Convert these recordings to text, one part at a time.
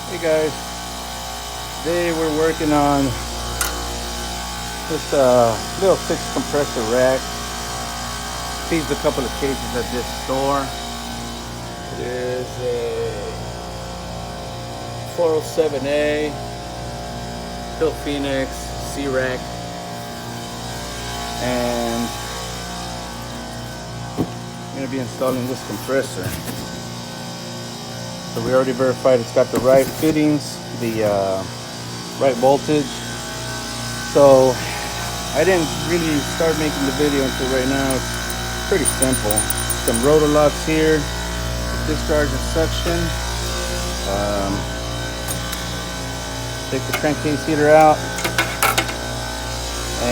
Hey guys, today we're working on this little 6 compressor rack. Received a couple of cases at this store. It is a 407A Phil Phoenix C-Rack, and I'm going to be installing this compressor. So we already verified it's got the right fittings, the right voltage. So I didn't really start making the video until right now. It's pretty simple. Some rotor locks here, discharge and suction. Take the crankcase heater out,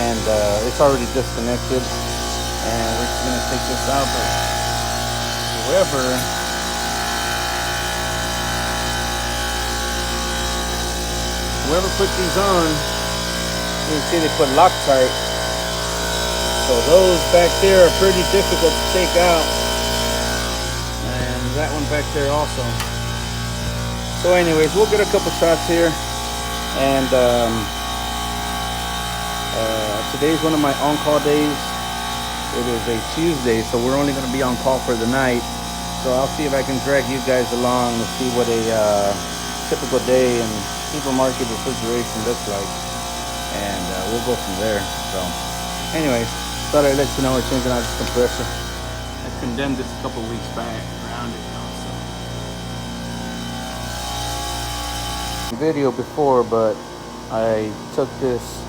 and it's already disconnected. And we're just gonna take this out, but whoever put these on, you can see they put Loctite. So those back there are pretty difficult to take out. And that one back there also. So anyways, we'll get a couple shots here. And today's one of my on-call days. It is a Tuesday, so we're only going to be on call for the night. So I'll see if I can drag you guys along to see what a typical day in Supermarket Refrigeration looks like, and we'll go from there. So anyways, thought I'd let you know we're changing out this compressor. I condemned this a couple weeks back, ground it now, so. Video before, but I took this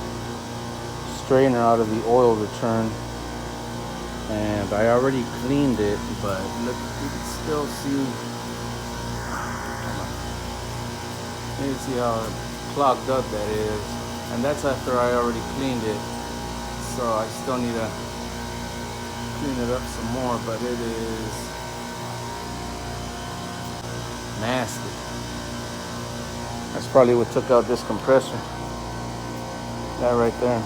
strainer out of the oil return, and I already cleaned it, but look, you can still see. You can see how clogged up that is, and that's after I already cleaned it. So I still need to clean it up some more, but it is nasty. That's probably what took out this compressor. That right there.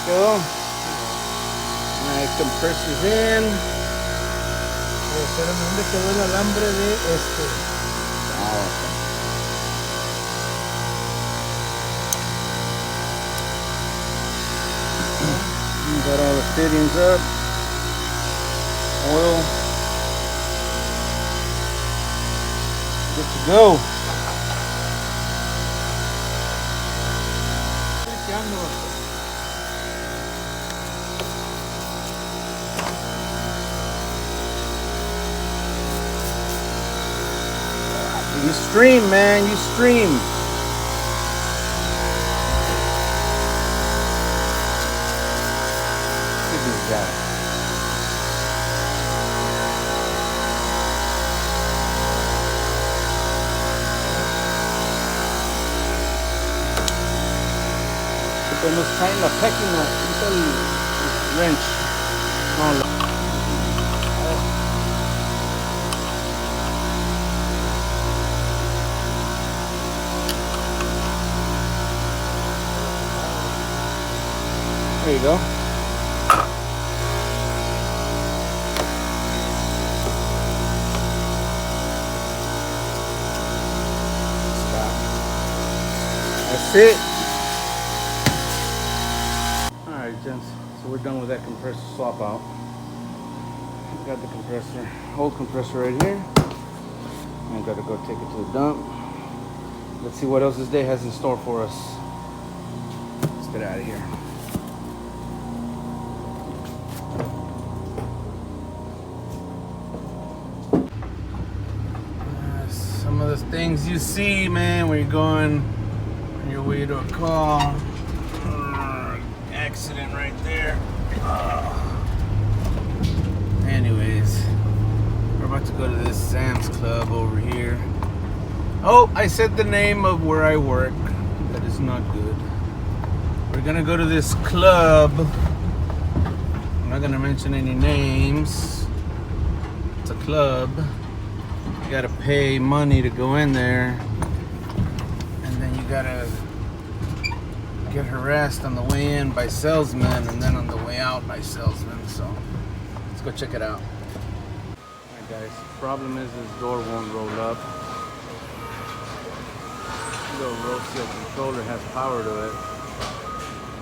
Go. My compressor's in. Pero ¿dónde quedó el alambre de este? Got all the fittings up. Oil. Good to go. You stream, man, you stream. Look at this guy. Podemos tighten la packing nut. Usa el wrench. No, there you go. That's it. Alright, gents. So we're done with that compressor swap out. We got the compressor, old compressor right here. I gotta go take it to the dump. Let's see what else this day has in store for us. Let's get out of here. Some of the things you see, man, when you're going on your way to a call. Accident right there. Anyways, we're about to go to this Sam's Club over here. Oh, I said the name of where I work. That is not good. We're gonna go to this club. I'm not gonna mention any names. It's a club. You gotta pay money to go in there, and then you gotta get harassed on the way in by salesmen, and then on the way out by salesmen. So let's go check it out. Guys, problem is this door won't roll up. The roll seal controller has power to it.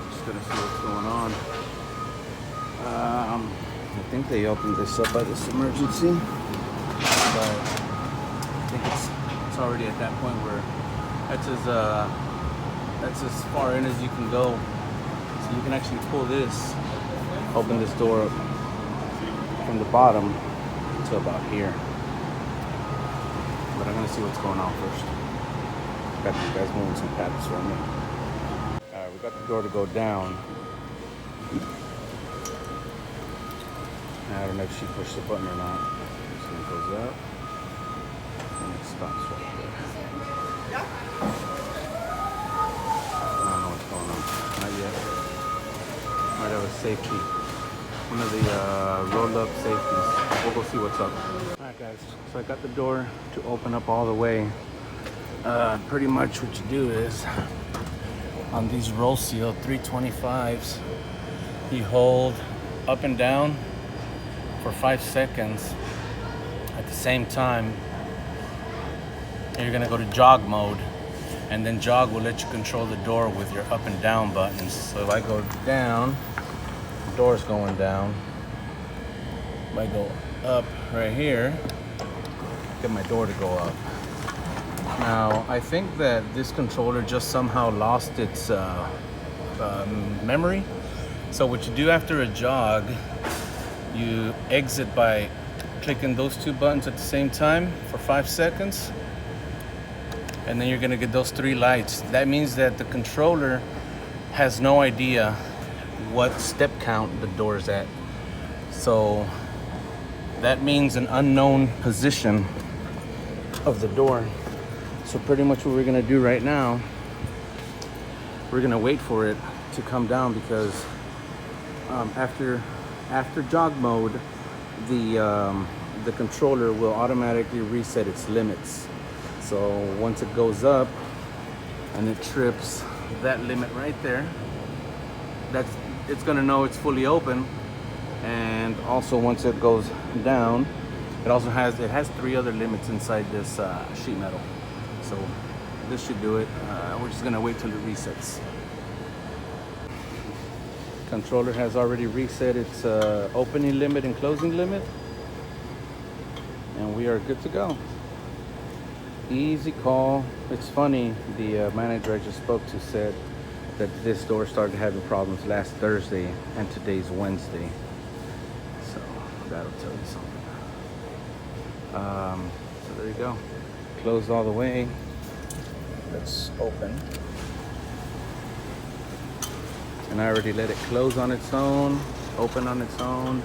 Just gonna see what's going on. I think they opened this up by this emergency, but I think it's already at that point where that's as far in as you can go. So you can actually pull this, open this door up from the bottom to about here. But I'm gonna see what's going on first. Got these guys moving some pads for me. Alright, we got the door to go down. I don't know if she pushed the button or not. So it goes up and it stops right there. I don't know what's going on. Not yet. Might have a safety. One of the roll-up safeties. We'll go see what's up. Alright guys, so I got the door to open up all the way. Pretty much what you do is on these roll seal 325s, you hold up and down for 5 seconds at the same time. And you're gonna go to jog mode, and then jog will let you control the door with your up and down buttons. So if I go down, the door's going down. If I go up right here, get my door to go up. Now, I think that this controller just somehow lost its memory. So what you do after a jog, you exit by clicking those two buttons at the same time for 5 seconds. And then you're gonna get those 3 lights. That means that the controller has no idea what step count the door's at. So that means an unknown position of the door. So pretty much what we're gonna do right now, we're gonna wait for it to come down, because after jog mode, the controller will automatically reset its limits. So once it goes up and it trips that limit right there, it's gonna know it's fully open. And also once it goes down, it has 3 other limits inside this sheet metal. So this should do it. We're just gonna wait till it resets. Controller has already reset its opening limit and closing limit, and we are good to go. Easy call. It's funny, the manager I just spoke to said that this door started having problems last Thursday and today's Wednesday. So that'll tell you something. So there you go. Closed all the way. Let's open. And I already let it close on its own, open on its own.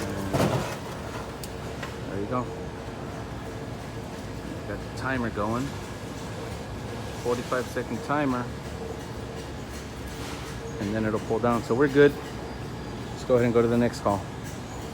And there you go. Got the timer going. 45-second timer. And then it'll pull down. So we're good. Let's go ahead and go to the next call.